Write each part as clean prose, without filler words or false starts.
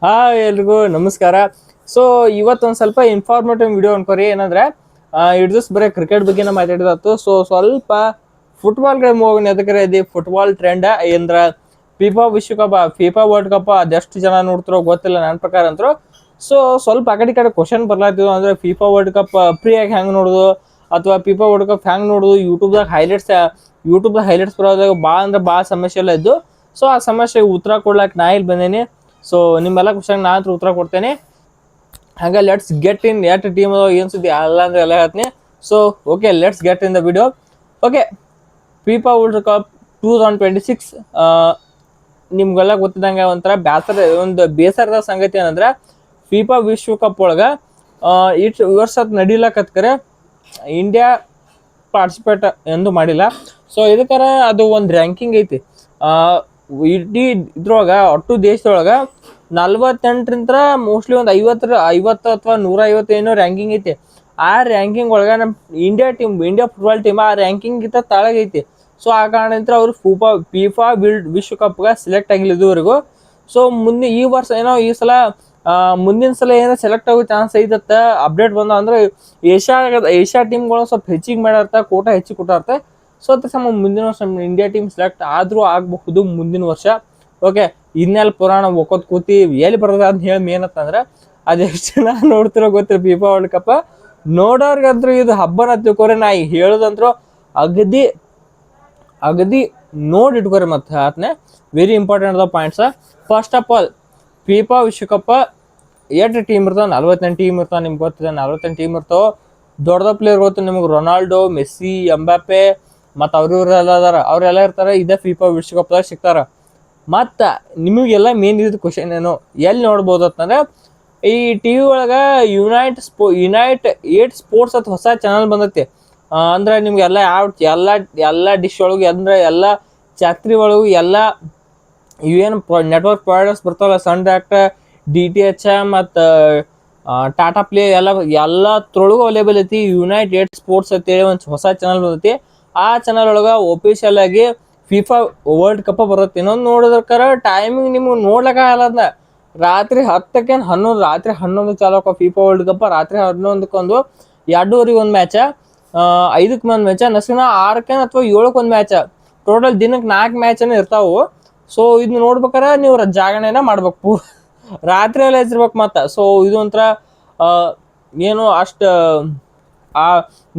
Hi ಎಲ್ರಿಗೂ ನಮಸ್ಕಾರ. So ಇವತ್ತೊಂದು ಸ್ವಲ್ಪ ಇನ್ಫಾರ್ಮೇಟಿವ್ ವಿಡಿಯೋ ಅನ್ಕೋರಿ. ಏನಂದ್ರೆ ಇಟ್ ದಿಸ್ ಬರೀ ಕ್ರಿಕೆಟ್ ಬಗ್ಗೆ ಮಾತಾಡಿದಾತು. ಸೊ ಸ್ವಲ್ಪ ಫುಟ್ಬಾಲ್ ಗೇಮ್ ಹೋಗೋಣ. ಅದಕ್ಕೆ ಇದೆ ಫುಟ್ಬಾಲ್ ಟ್ರೆಂಡ್ ಅಂದ್ರೆ ಫಿಫಾ ವರ್ಲ್ಡ್ ಕಪ್ ಅದೆಷ್ಟು ಜನ ನೋಡ್ತಿರೋ ಗೊತ್ತಿಲ್ಲ ನನ್ನ ಪ್ರಕಾರ ಅಂತರು. ಸೊ ಸ್ವಲ್ಪ ಆ ಕಡೆ ಕ್ವಶನ್ ಬರ್ಲಾತಿದ್ವು. ಅಂದ್ರೆ ಫಿಫಾ ವರ್ಲ್ಡ್ ಕಪ್ ಫ್ರೀಯಾಗಿ ಹೆಂಗೆ ನೋಡೋದು ಅಥವಾ ಫಿಫಾ ವರ್ಲ್ಡ್ ಕಪ್ ಹೆಂಗೆ ನೋಡೋದು, ಯೂಟ್ಯೂಬ್ದಾಗ ಹೈಲೈಟ್ಸ್ ಬರೋದಾಗ ಭಾಳ ಸಮಸ್ಯೆ ಎಲ್ಲ ಇದ್ದು. ಸೊ ಆ ಸಮಸ್ಯೆಗೆ ಉತ್ತರ ಕೊಡ್ಲಾಕ್ ನಾ ಇಲ್ಲಿ ಬಂದೇನಿ. ಸೊ ನಿಮ್ಮೆಲ್ಲ ಕ್ವಶನ್ ನಾ ಹತ್ರ ಉತ್ತರ ಕೊಡ್ತೇನೆ. ಹಾಗೆ let's get in at team ಏನು ಸುದ್ದಿ ಅಲ್ಲ ಅಂದ್ರೆ ಎಲ್ಲ ಹೇಳ್ತೀನಿ. So okay, let's get in the video. Okay, FIFA world cup 2026 ನಿಮ್ಗೆಲ್ಲ ಗೊತ್ತಿದ್ದಂಗೆ ಒಂಥರ ಬೇಸರದ ಸಂಗತಿ ಏನಂದ್ರೆ ಫಿಫಾ ವಿಶ್ವಕಪ್ ಒಳಗೆ ವರ್ಷ ನಡೀಲಕತ್ಕರೆ ಇಂಡಿಯಾ ಪಾರ್ಟಿಸಿಪೇಟ್ ಎಂದು ಮಾಡಿಲ್ಲ. ಸೊ ಇದಕ್ಕಾರ ಅದು ಒಂದು ರ್ಯಾಂಕಿಂಗ್ ಐತಿ. ಇಡೀ ಇದ್ರೊಳಗೆ ಒಟ್ಟು ದೇಶದೊಳಗೆ 48ರಿಂದ ಮೋಸ್ಟ್ಲಿ ಒಂದು 50 ಅಥವಾ 150 ಏನೋ ರ್ಯಾಂಕಿಂಗ್ ಐತಿ. ಆ ರ್ಯಾಂಕಿಂಗ್ ಒಳಗೆ ನಮ್ಮ ಇಂಡಿಯಾ ಫುಟ್ಬಾಲ್ ಟೀಮ್ ಆ ರ್ಯಾಂಕಿಂಗ್ ಗಿಂತ ತಾಳಗೈತಿ. ಸೊ ಆ ಕಾರಣದಿಂದ ಅವರು ಫಿಫಾ ವಿಶ್ವಕಪ್ಗೆ ಸೆಲೆಕ್ಟ್ ಆಗಿಲ್ಲ ಇದುವರೆಗೂ. ಸೊ ಈ ವರ್ಷ ಏನೋ ಈ ಸಲ ಮುಂದಿನ ಸಲ ಏನೋ ಸೆಲೆಕ್ಟ್ ಆಗೋ ಚಾನ್ಸ್ ಐತತ್ತ ಅಪ್ಡೇಟ್ ಬಂದ. ಅಂದ್ರೆ ಏಷ್ಯಾ ಟೀಮ್ಗಳು ಸ್ವಲ್ಪ ಹೆಚ್ಚಿಗೆ ಮಾಡಿರ್ತ, ಕೋಟಾ ಹೆಚ್ಚಿಗೆ ಕೊಟ್ಟಾರ್ತೆ. ಸೊ ಅದ್ರ ಮುಂದಿನ ವರ್ಷ ಇಂಡಿಯಾ ಟೀಮ್ ಸೆಲೆಕ್ಟ್ ಆದ್ರೂ ಆಗಬಹುದು ಮುಂದಿನ ವರ್ಷ. ಓಕೆ, ಇನ್ನೆಲ್ಲ ಪುರಾಣ ಒಕ್ಕೋದ್ ಕೂತಿ ಎಲ್ಲಿ ಬರೋದ ಅಂತ ಹೇಳಿ ಏನತ್ತಂದ್ರೆ ಅದೆಷ್ಟು ಜನ ನೋಡ್ತಿರೋ ಗೊತ್ತಿರ ಫಿಫಾ ವರ್ಲ್ಡ್ ಕಪ್ ನೋಡೋರ್ಗಂದ್ರು ಇದು ಹಬ್ಬನ ತಿಳ್ಕೊರೆ. ನಾ ಹೇಳೋದಂದ್ರು ಅಗದಿ ನೋಡಿ ಇಟ್ಕೋರಿ. ಮತ್ತೆ ಆತನೇ ವೆರಿ ಇಂಪಾರ್ಟೆಂಟ್ ಅದ points. First of all, FIFA ವಿಶ್ವಕಪ್ ಎಷ್ಟು ಟೀಮ್ ಇರ್ತಾವ? 48 ಟೀಮ್ ಇರ್ತಾವ. ನಿಮ್ಗೆ ಗೊತ್ತಿದೆ 48 ಟೀಮ್ ಇರ್ತಾವ. ದೊಡ್ಡ ಪ್ಲೇಯರ್ ಗೊತ್ತು ನಿಮ್ಗೆ, ರೊನಾಲ್ಡೋ, ಮೆಸ್ಸಿ, ಎಂಬಾಪೆ ಮತ್ತು ಅವ್ರೆಲ್ಲ ಅದಾರ. ಅವರೆಲ್ಲ ಇರ್ತಾರೆ. ಇದೇ ಫಿಫಾ ವಿಶ್ವಕಪ್ದಾಗ ಸಿಗ್ತಾರ. ಮತ್ತು ನಿಮಗೆಲ್ಲ ಮೇನ್ ಇದ್ದ ಕ್ವಶನ್ ಏನು ಎಲ್ಲಿ ನೋಡ್ಬೋದು ಅಂತಂದ್ರೆ ಈ ಟಿ ವಿ ಒಳಗೆ ಯುನೈಟ್ 8 ಸ್ಪೋರ್ಟ್ಸ್ ಅಂತ ಹೊಸ ಚಾನಲ್ ಬಂದೈತಿ. ಅಂದ್ರೆ ನಿಮ್ಗೆ ಎಲ್ಲ ಡಿಶ್ ಒಳಗೆ ಅಂದ್ರೆ ಎಲ್ಲ ಚಾತ್ರಿ ಒಳಗೂ ಎಲ್ಲ ಇವೇನು ನೆಟ್ವರ್ಕ್ ಪ್ರೊವೈಡರ್ಸ್ ಬರ್ತಾವಲ್ಲ, ಸನ್ ಡೈರೆಕ್ಟ್, DTH ಮತ್ತು ಟಾಟಾ ಪ್ಲೇ ಎಲ್ಲತ್ರೊಳಗೂ ಅವೈಲೇಬಲ್ ಐತಿ. ಯುನೈಟ್ 8 ಸ್ಪೋರ್ಟ್ಸ್ ಅಂತೇಳಿ ಒಂದು ಹೊಸ ಚಾನಲ್ ಬಂದೈತಿ. ಆ ಚಾನಲ್ ಒಳಗೆ ಒಫಿಷಿಯಲ್ ಆಗಿ ಫಿಫಾ ವರ್ಲ್ಡ್ ಕಪ್ ಬರುತ್ತೆ. ಇನ್ನೊಂದು ನೋಡೋದಕ್ಕಾರ ಟೈಮಿಂಗ್ ನಿಮ್ಗೆ ನೋಡ್ಲಕ್ಕ ಆಗಲ್ಲ. ರಾತ್ರಿ 10ಕ್ಕೆ 11 ರಾತ್ರಿ 11 ಚಾಲಕ ಫಿಫಾ ವರ್ಲ್ಡ್ ಕಪ್. ರಾತ್ರಿ 11ಕ್ಕೆ 2:30 ಒಂದು ಮ್ಯಾಚ, 5ಕ್ಕೆ ಒಂದು ಮ್ಯಾಚ, ನಸಿನ 6ಕ್ಕೆ ಅಥವಾ 7ಕ್ಕೆ ಒಂದು ಮ್ಯಾಚ. ಟೋಟಲ್ ದಿನಕ್ಕೆ 4 ಮ್ಯಾಚನೇ ಇರ್ತಾವು. ಸೊ ಇದನ್ನ ನೋಡ್ಬೇಕಾರೆ ನೀವು ಜಾಗರಣೆನ ಮಾಡ್ಬೇಕು, ರಾತ್ರಿ ಎಲ್ಲ ಹೆಸರ್ಬೇಕು ಮತ್ತೆ. ಸೊ ಇದು ಒಂಥರ ಏನು ಅಷ್ಟು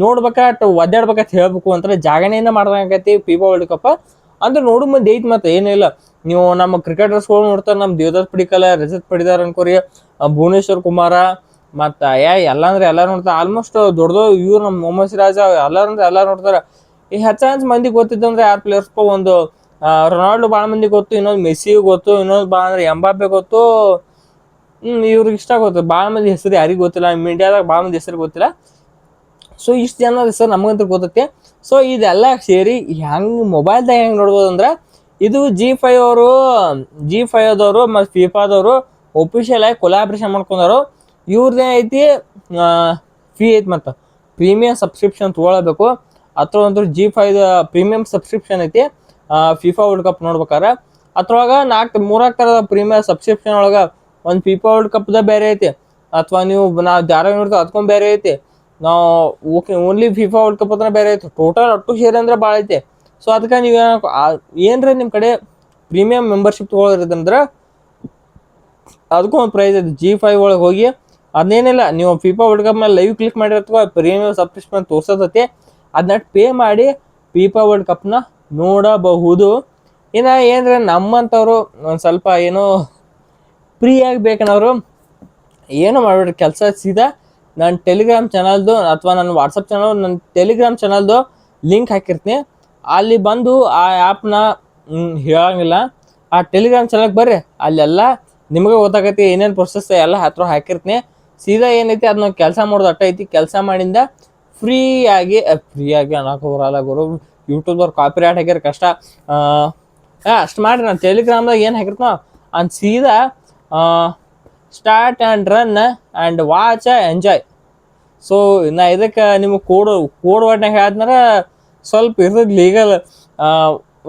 ನೋಡ್ಬೇಕಾಟ್ ಒದ್ದಾಡ್ಬೇಕಂತ ಹೇಳ್ಬೇಕು ಅಂತಾರೆ. ಜಾಗರಣೆಯಿಂದ ಮಾಡ್ದಂಗೈತಿ ಫಿಫಾ ವರ್ಲ್ಡ್ ಕಪ್ ಅಂದ್ರೆ ನೋಡು ಮಂದಿ ಐತಿ. ಮತ್ತೆ ಏನಿಲ್ಲ, ನೀವು ನಮ್ಮ ಕ್ರಿಕೆಟರ್ಸ್ಗಳು ನೋಡ್ತಾರೆ. ನಮ್ಮ ದೇವದತ್ ಪಡಿಕಲ್, ರಜತ್ ಪಡಿದಾರ್ ಅನ್ಕೋರಿ, ಭುವನೇಶ್ವರ್ ಕುಮಾರ ಮತ್ತು ಎಲ್ಲ ಅಂದ್ರೆ ಎಲ್ಲ ನೋಡ್ತಾರೆ. ಆಲ್ಮೋಸ್ಟ್ ದೊಡ್ಡ ಇವ್ರು ನಮ್ಮ ಮೊಹಮ್ಮದ್ ಸಿರಾಜ್ ಎಲ್ಲರೂ ನೋಡ್ತಾರೆ. ಈ ಹೆಚ್ಚಾನ್ಸ್ ಮಂದಿ ಗೊತ್ತಿದ್ದಂದ್ರೆ ಯಾರು ಪ್ಲೇಯರ್ಸ್ ಒಂದು ರೊನಾಲ್ಡೋ ಭಾಳ ಮಂದಿ ಗೊತ್ತು, ಇನ್ನೊಂದು ಮೆಸ್ಸಿ ಗೊತ್ತು, ಇನ್ನೊಂದು ಭಾಳ ಅಂದ್ರೆ ಎಂಬಾಪೆ ಗೊತ್ತು. ಇವ್ರಿಗೆ ಇಷ್ಟ ಗೊತ್ತು. ಭಾಳ ಮಂದಿ ಹೆಸರು ಯಾರಿಗೂ ಗೊತ್ತಿಲ್ಲ. ನಮ್ಮ ಇಂಡಿಯಾದಾಗ ಭಾಳ ಮಂದಿ ಹೆಸರು ಗೊತ್ತಿಲ್ಲ. ಸೊ ಇಷ್ಟು ಜನ ಹೆಸರು ನಮಗಂತೂ ಗೊತ್ತೈತಿ. ಸೊ ಇದೆಲ್ಲ ಸೇರಿ ಹೆಂಗೆ ಮೊಬೈಲ್ದಾಗ ಹೆಂಗೆ ನೋಡ್ಬೋದು ಅಂದ್ರೆ ಇದು G5 ಅದವರು ಮತ್ತು ಫಿಫಾದವರು ಒಫಿಷಿಯಲ್ ಆಗಿ ಕೊಲಾಬ್ರೇಷನ್ ಮಾಡ್ಕೊಂಡಾರು. ಇವ್ರದ್ದೇ ಐತಿ ಫೀ ಐತಿ. ಮತ್ತು ಪ್ರೀಮಿಯಂ ಸಬ್ಸ್ಕ್ರಿಪ್ಷನ್ ತೊಗೊಳ್ಬೇಕು. ಅದ್ರೊಂದು G5 ಪ್ರೀಮಿಯಂ ಸಬ್ಸ್ಕ್ರಿಪ್ಷನ್ ಐತಿ ಫಿಫಾ ವರ್ಲ್ಡ್ ಕಪ್ ನೋಡ್ಬೇಕಾರೆ. ಅದ್ರೊಳಗೆ 3 ಥರದ ಪ್ರೀಮಿಯಂ ಸಬ್ಸ್ಕ್ರಿಪ್ಷನ್ ಒಳಗೆ ಒಂದು ಫಿಫಾ ವರ್ಲ್ಡ್ ಕಪ್ದ ಬೇರೆ ಐತಿ, ಅಥವಾ ನಾವು ಧಾರಾವಾಹಿ ನೋಡ್ತೀವಿ ಅದಕ್ಕೊಂದು ಬೇರೆ ಐತಿ. ನಾವು ಓನ್ಲಿ ಫಿಫಾ ವರ್ಲ್ಡ್ ಕಪ್ ಅಂದ್ರೆ ಬೇರೆ ಐತಿ. ಟೋಟಲ್ ಒಟ್ಟು ಶೇರ್ ಅಂದ್ರೆ ಭಾಳ ಐತಿ. ಸೊ ಅದಕ್ಕೆ ನೀವು ಏನ್ರಿ ನಿಮ್ಮ ಕಡೆ ಪ್ರೀಮಿಯಂ ಮೆಂಬರ್ಶಿಪ್ ತೊಗೊಳೋದ್ರಂದ್ರೆ ಅದಕ್ಕೂ ಒಂದು ಪ್ರೈಸ್ ಐತಿ. G5 ಒಳಗೆ ಹೋಗಿ ಅದೇನಿಲ್ಲ, ನೀವು ಫಿಫಾ ವರ್ಲ್ಡ್ ಕಪ್ ಮೇಲೆ ಲೈವ್ ಕ್ಲಿಕ್ ಮಾಡಿರ್ತವ ಪ್ರೀಮಿಯಂ ಸಬ್ಸ್ಕ್ರಿಪ್ಷನ್ ತೋರ್ಸತೈತಿ. ಅದನ್ನ ಪೇ ಮಾಡಿ ಫಿಫಾ ವರ್ಲ್ಡ್ ಕಪ್ನ ನೋಡಬಹುದು. ಇನ್ನು ಏನ್ರಿ ನಮ್ಮಂಥವ್ರು ಒಂದು ಸ್ವಲ್ಪ ಏನೋ ಫ್ರೀಯಾಗಿ ಬೇಕನ್ನೋರು ಏನು ಮಾಡ್ಬಿಡ್ರಿ ಕೆಲಸ. ಸೀದಾ ನನ್ನ ಟೆಲಿಗ್ರಾಮ್ ಚಾನಲ್ದು ಅಥವಾ ನನ್ನ ವಾಟ್ಸಪ್ ಚಾನಲ್, ನನ್ನ ಟೆಲಿಗ್ರಾಮ್ ಚಾನಲ್ದು ಲಿಂಕ್ ಹಾಕಿರ್ತೀನಿ. ಅಲ್ಲಿ ಬಂದು ಆ ಆ್ಯಪ್ನ ಹೇಳಂಗಿಲ್ಲ, ಆ ಟೆಲಿಗ್ರಾಮ್ ಚಾನಲ್ಗೆ ಬರ್ರಿ. ಅಲ್ಲೆಲ್ಲ ನಿಮಗೆ ಗೊತ್ತಾಗೈತಿ ಏನೇನು ಪ್ರೊಸೆಸ್ ಎಲ್ಲ ಹತ್ರ ಹಾಕಿರ್ತೀನಿ. ಸೀದಾ ಏನೈತಿ ಅದನ್ನ ಕೆಲಸ ಮಾಡೋದು ಅಟ್ಟ ಐತಿ. ಕೆಲಸ ಮಾಡಿಂದ ಫ್ರೀಯಾಗಿ ಅನ್ನೋಕೆ ಬರಲ್ಲ ಗುರು. ಯೂಟ್ಯೂಬ್ದವ್ರು ಕಾಪಿರೈಟ್ ಹಾಕಿರ ಕಷ್ಟ. ಅಷ್ಟು ಮಾಡಿರಿ. ನಾನು ಟೆಲಿಗ್ರಾಮ್ದಾಗ ಏನು ಹಾಕಿರ್ತೀನೋ ಅಂತ ಸೀದಾ start and run and watch enjoy. So ನಾ ಇದಕ್ಕೆ ನಿಮಗೆ ಕೋಡ್ ವರ್ಡ್ನಾಗ ಹೇಳಿದ್ನಾರ ಸ್ವಲ್ಪ ಇರ್ತದೆ ಲೀಗಲ್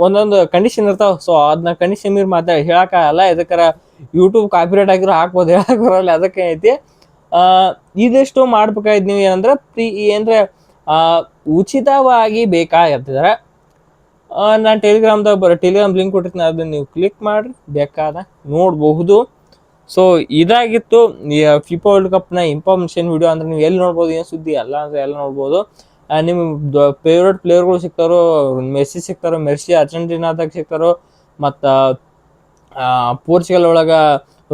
ಒಂದೊಂದು ಕಂಡೀಷನ್ ಇರ್ತಾವೆ. ಸೊ ಅದನ್ನ ಕಂಡೀಷನ್ ಮೀರಿ ಹೇಳೋಕ್ಕಾಗಲ್ಲ. ಇದಕ್ಕೆ ಯೂಟ್ಯೂಬ್ ಕಾಪಿರೈಟ್ ಆಗಿರೋ ಹಾಕ್ಬೋದು, ಹೇಳಕ್ ಬರಲ್ಲ. ಅದಕ್ಕೆ ಐತಿ ಇದಿಷ್ಟು ಮಾಡ್ಬೇಕಾಯ್ತು. ನೀವು ಏನಂದ್ರೆ ಏನಂದ್ರೆ ಉಚಿತವಾಗಿ ಬೇಕಾಗತ್ತಿದ್ರೆ ನಾನು ಟೆಲಿಗ್ರಾಮ್ ಲಿಂಕ್ ಕೊಟ್ಟಿರ್ತೀನಿ, ಅದನ್ನ ನೀವು ಕ್ಲಿಕ್ ಮಾಡ್ರಿ, ಬೇಕಾದ ನೋಡಬಹುದು. ಸೊ ಇದಾಗಿತ್ತು ಫಿಫಾ ವರ್ಲ್ಡ್ ಕಪ್ನ ಇನ್ಫಾರ್ಮೇಷನ್ ವಿಡಿಯೋ. ಅಂದ್ರೆ ನೀವು ಎಲ್ಲಿ ನೋಡ್ಬೋದು, ಏನು ಸುದ್ದಿ ಎಲ್ಲ ಅಂದ್ರೆ ಎಲ್ಲ ನೋಡ್ಬೋದು. ನಿಮ್ಮ ಫೇವ್ರೇಟ್ ಪ್ಲೇಯರ್ಗಳು ಸಿಗ್ತಾರೋ, ಮೆಸ್ಸಿ ಸಿಗ್ತಾರೋ, ಮೆಸ್ಸಿ ಅರ್ಜೆಂಟೀನಾದಾಗ ಸಿಗ್ತಾರೋ, ಮತ್ತು ಪೋರ್ಚುಗಲ್ ಒಳಗೆ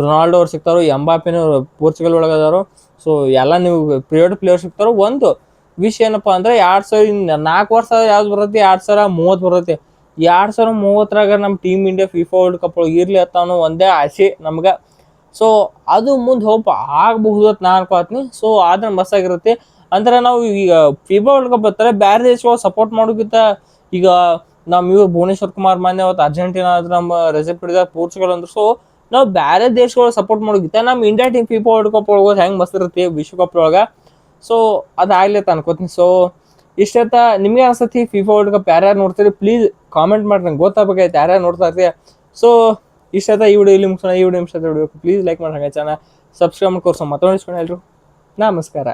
ರೊನಾಲ್ಡೋ ಅವ್ರು ಸಿಗ್ತಾರೋ, ಎಂಬಾಪೆನೂ ಪೋರ್ಚುಗಲ್ ಒಳಗೆ ಅದಾರೋ. ಸೊ ಎಲ್ಲ ನೀವು ಫೇವ್ರೇಟ್ ಪ್ಲೇಯರ್ ಸಿಗ್ತಾರೋ. ಒಂದು ವಿಷಯ ಏನಪ್ಪ ಅಂದ್ರೆ 2004 ವರ್ಷ ಯಾವ್ದು ಬರುತ್ತೆ, 2030 ಬರುತ್ತೆ. 2030ರಾಗ ನಮ್ಮ team India FIFA world cup ಒಳಗೆ ಇರ್ಲಿ ಅಂತ ಅನ್ನೋ ಒಂದೇ ಆಸೆ ನಮ್ಗೆ. ಸೊ ಅದು ಮುಂದೆ ಹೋಪ್ ಆಗಬಹುದು ಅಂತ ನಾನು ಅನ್ಕೋತೀನಿ. ಸೊ ಆದ್ರೆ ಮಸ್ತ್ ಆಗಿರುತ್ತೆ. ಅಂದ್ರೆ ನಾವು ಈಗ ಫಿಫಾ ವರ್ಲ್ಡ್ ಕಪ್ ಬರ್ತಾರೆ, ಬೇರೆ ದೇಶಗಳು ಸಪೋರ್ಟ್ ಮಾಡೋಕ್ಕಿಂತ ಈಗ ಇವ್ರು ಭುವನೇಶ್ವರ್ ಕುಮಾರ್ ಮಾನ್ಯ ಅವತ್ತು ಅರ್ಜೆಂಟೀನಾ ಆದ್ರೆ, ನಮ್ಮ ರೆಸೆಪ್ಟ್ ಹಿಡಿದ ಪೋರ್ಚುಗಲ್ ಅಂದ್ರೆ. ಸೊ ನಾವು ಬೇರೆ ದೇಶಗಳು ಸಪೋರ್ಟ್ ಮಾಡೋಕ್ಕಿಂತ ನಮ್ಮ India team FIFA world cup ಒಳಗೆ ಹೆಂಗೆ ಮಸ್ತ್ ಇರುತ್ತೆ ವಿಶ್ವಕಪ್ ಒಳಗೆ. ಸೊ ಅದಾಗ್ಲಿ ಅಂತ ಅನ್ಕೋತೀನಿ. ಸೊ ಇಷ್ಟಂತ ನಿಮ್ಗೆ ಅನ್ಸತಿ ಫಿಫಾ ವರ್ಲ್ಡ್ ಕಪ್ ಯಾರ್ಯಾರು ನೋಡ್ತೀರಿ ಪ್ಲೀಸ್ ಕಾಮೆಂಟ್ ಮಾಡಿ, ನಂಗೆ ಗೊತ್ತಾಗಬೇಕಾಯ್ತು ಯಾರ್ಯಾರು ನೋಡ್ತಾ ಇರ್ತೀವಿ. ಸೊ ಇಷ್ಟಂತ ಈ ವಿಡಿಯೋ ಇಲ್ಲಿ ಮುಗಿಸೋಣ. ಈ ವಿಡಿಯೋ ಪ್ಲೀಸ್ ಲೈಕ್ ಮಾಡಿ, ಹಾಗೆ ಚಾನಲ್ ಸಬ್ಸ್ಕ್ರೈಬ್ ಮಾಡ್ಕೋರ್ಸೋ. ಮತ್ತೊಂದು ಎಲ್ರು ನಮಸ್ಕಾರ.